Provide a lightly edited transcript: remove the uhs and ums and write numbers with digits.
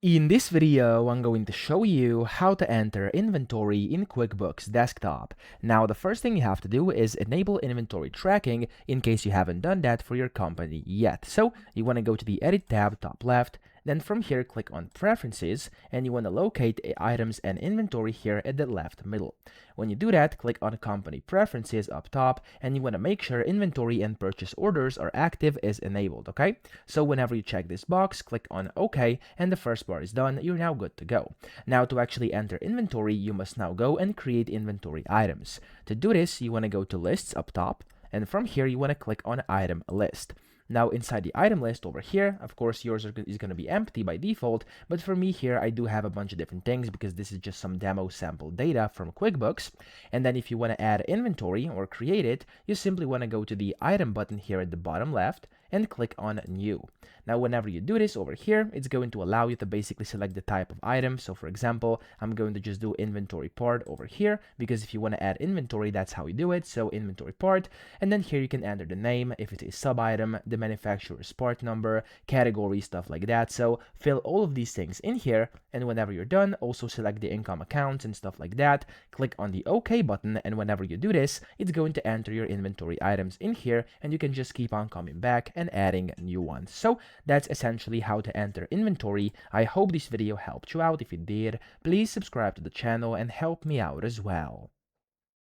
In this video, I'm going to show you how to enter inventory in QuickBooks Desktop. Now, the first thing you have to do is enable inventory tracking in case you haven't done that for your company yet. So you want to go to the Edit tab, top left. Then from here, click on Preferences, and you want to locate items and inventory here at the left middle. When you do that, click on Company Preferences up top, and you want to make sure Inventory and Purchase Orders are active is enabled, okay? So whenever you check this box, click on OK, and the first part is done. You're now good to go. Now, to actually enter inventory, you must now go and create inventory items. To do this, you want to go to Lists up top, and from here, you want to click on Item List. Now inside the item list over here, of course yours is going to be empty by default, but for me here I do have a bunch of different things because this is just some demo sample data from QuickBooks. And then if you want to add inventory or create it, you simply want to go to the item button here at the bottom left and click on New. Now whenever you do this over here, it's going to allow you to basically select the type of item. So for example, I'm going to just do inventory part over here because if you want to add inventory, that's how you do it. So inventory part, and then here you can enter the name, if it's a sub item, the manufacturer's part number, category, stuff like that. So fill all of these things in here, and whenever you're done, also select the income accounts and stuff like that. Click on the OK button, and whenever you do this, it's going to enter your inventory items in here, and you can just keep on coming back and adding new ones. So that's essentially how to enter inventory. I hope this video helped you out. If it did, please subscribe to the channel and help me out as well.